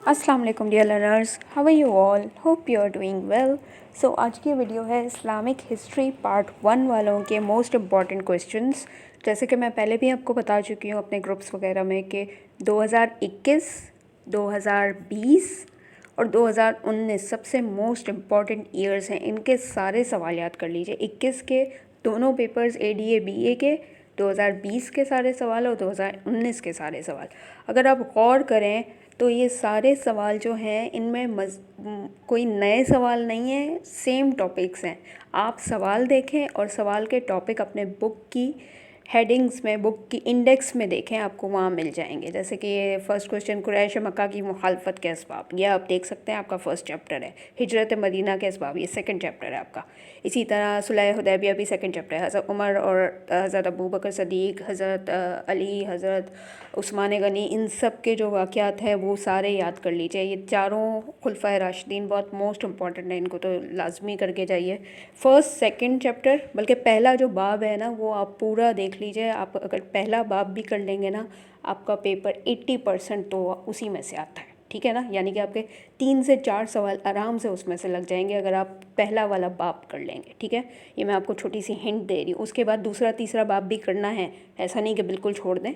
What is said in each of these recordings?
अस्सलाम वालेकुम dear learners, how are you all? Hope you are doing well. So आज की वीडियो है इस्लामिक हिस्ट्री पार्ट 1 वालों के मोस्ट इम्पॉर्टेंट क्वेश्चंस। जैसे कि मैं पहले भी आपको बता चुकी हूँ अपने ग्रुप्स वगैरह में कि 2021, 2020 और 2019 सबसे मोस्ट इम्पॉर्टेंट ईयर्स हैं। इनके सारे सवाल याद कर लीजिए। 21 के दोनों पेपर्स ADA BA के, 2020 के सारे सवाल और 2019 के सारे सवाल। अगर आप गौर करें तो ये सारे सवाल जो हैं इनमें कोई नए सवाल नहीं है, सेम टॉपिक्स हैं। आप सवाल देखें और सवाल के टॉपिक अपने बुक की हेडिंग्स में, बुक की इंडेक्स में देखें, आपको वहाँ मिल जाएंगे। जैसे कि ये फर्स्ट क्वेश्चन, कुरैश मक्का की मुखालफत के असबाब, ये आप देख सकते हैं, आपका फर्स्ट चैप्टर है। हिजरत मदीना के असबाब, ये सेकंड चैप्टर है आपका। इसी तरह सुलह हुदैबिया भी सेकंड चैप्टर है। हज़रत उमर और हज़रत अबू बकर सदीक़, हज़रत अली, हज़रत उस्मान गनी, इन सब के जो वाक़यात हैं वो सारे याद कर लीजिए। ये चारों खुलफाए राशिदीन बहुत मोस्ट इंपॉर्टेंट है, इनको तो लाजमी करके जाइए। फर्स्ट सेकंड चैप्टर, बल्कि पहला जो बाब है ना वो आप पूरा देख लीजिए। आप अगर पहला बाब भी कर लेंगे ना, आपका पेपर 80% तो उसी में से आता है, ठीक है ना। यानी कि आपके 3 से 4 सवाल आराम से उसमें से लग जाएंगे अगर आप पहला वाला बाब कर लेंगे, ठीक है। ये मैं आपको छोटी सी हिंट दे रही हूँ। उसके बाद दूसरा तीसरा बाब भी करना है, ऐसा नहीं कि बिल्कुल छोड़ दें।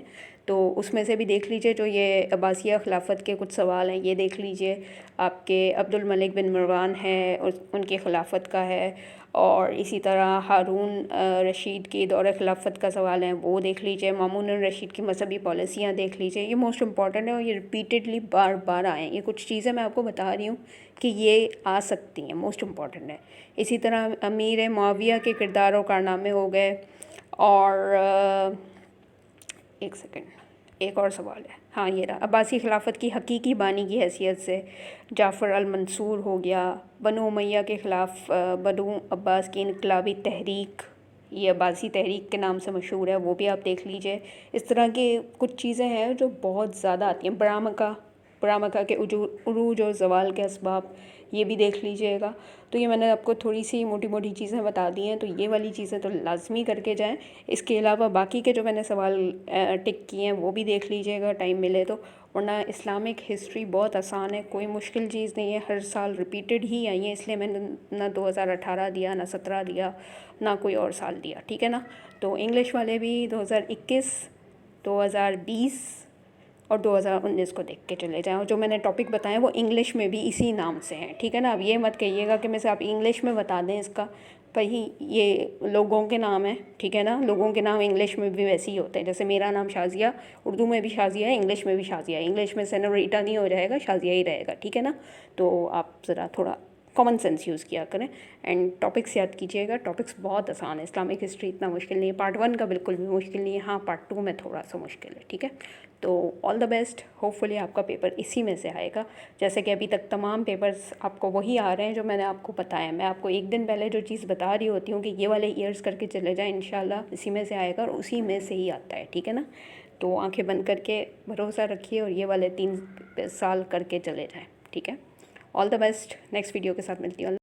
तो उसमें से भी देख लीजिए, जो ये अब्बासिया खिलाफत के कुछ सवाल हैं ये देख लीजिए। आपके अब्दुल मलिक बिन मरवान है, उनकी खिलाफत का है, और इसी तरह हारून रशीद की दौर खिलाफत का सवाल है, वो देख लीजिए। मामून रशीद की मजहबी पॉलिसियाँ देख लीजिए। ये मोस्ट इंपॉर्टेंट है और ये रिपीटेडली बार बार आए। ये कुछ चीज़ें मैं आपको बता रही हूँ कि ये आ सकती हैं, मोस्ट इंपॉर्टेंट है। इसी तरह अमीर मुआविया के किरदार और कारनामे हो गए। और एक सेकंड, एक और सवाल है, हाँ ये रहा, अब्बासी खिलाफत की हकीकी बानी की हैसियत से जाफ़र अल मंसूर हो गया। बनु उमैया के ख़िलाफ़ बनु अब्बास की इनकलाबी तहरीक, ये अब्बासी तहरीक के नाम से मशहूर है, वो भी आप देख लीजिए। इस तरह की कुछ चीज़ें हैं जो बहुत ज़्यादा आती हैं। बरामका के उरूज और ज़वाल के असबाब, ये भी देख लीजिएगा। तो ये मैंने आपको थोड़ी सी मोटी मोटी चीज़ें बता दी हैं, तो ये वाली चीज़ें तो लाजमी करके जाएं। इसके अलावा बाकी के जो मैंने सवाल टिक किए हैं वो भी देख लीजिएगा टाइम मिले तो। वरना इस्लामिक हिस्ट्री बहुत आसान है, कोई मुश्किल चीज़ नहीं है। हर साल रिपीटेड ही आई है, इसलिए मैंने ना 2018 दिया, ना 17 दिया, ना कोई और साल दिया, ठीक है ना। तो इंग्लिश वाले भी 2021, 2020 और 2019 को देख के चले जाएं। और जो मैंने टॉपिक बताए वो इंग्लिश में भी इसी नाम से हैं, ठीक है ना। अब ये मत कहिएगा कि मैं से आप इंग्लिश में बता दें इसका, भाई ये लोगों के नाम है, ठीक है ना। लोगों के नाम इंग्लिश में भी वैसे ही होते हैं। जैसे मेरा नाम शाज़िया, उर्दू में भी शाज़िया है, इंग्लिश में भी शाज़िया है। इंग्लिश में सेनोरिटा नहीं हो जाएगा, शाज़िया ही रहेगा, ठीक है ना। तो आप ज़रा थोड़ा कॉमन सेंस यूज़ किया करें एंड टॉपिक्स याद कीजिएगा। टॉपिक्स बहुत आसान है, इस्लामिक हिस्ट्री इतना मुश्किल नहीं है। पार्ट 1 का बिल्कुल भी मुश्किल नहीं है, हाँ पार्ट 2 में थोड़ा सा मुश्किल है, ठीक है। तो ऑल द बेस्ट, होपफुली आपका पेपर इसी में से आएगा। जैसे कि अभी तक तमाम पेपर्स आपको वही आ रहे हैं जो मैंने आपको बताया। मैं आपको एक दिन पहले जो चीज़ बता रही होती हूँ कि ये वाले ईयर्स करके चले जाएँ, इंशाल्लाह इसी में से आएगा और उसी में से ही आता है, ठीक है ना। तो आंखें बंद करके भरोसा रखिए और ये वाले 3 साल करके चले जाएँ, ठीक है। All the best, next video के साथ मिलती हूँ।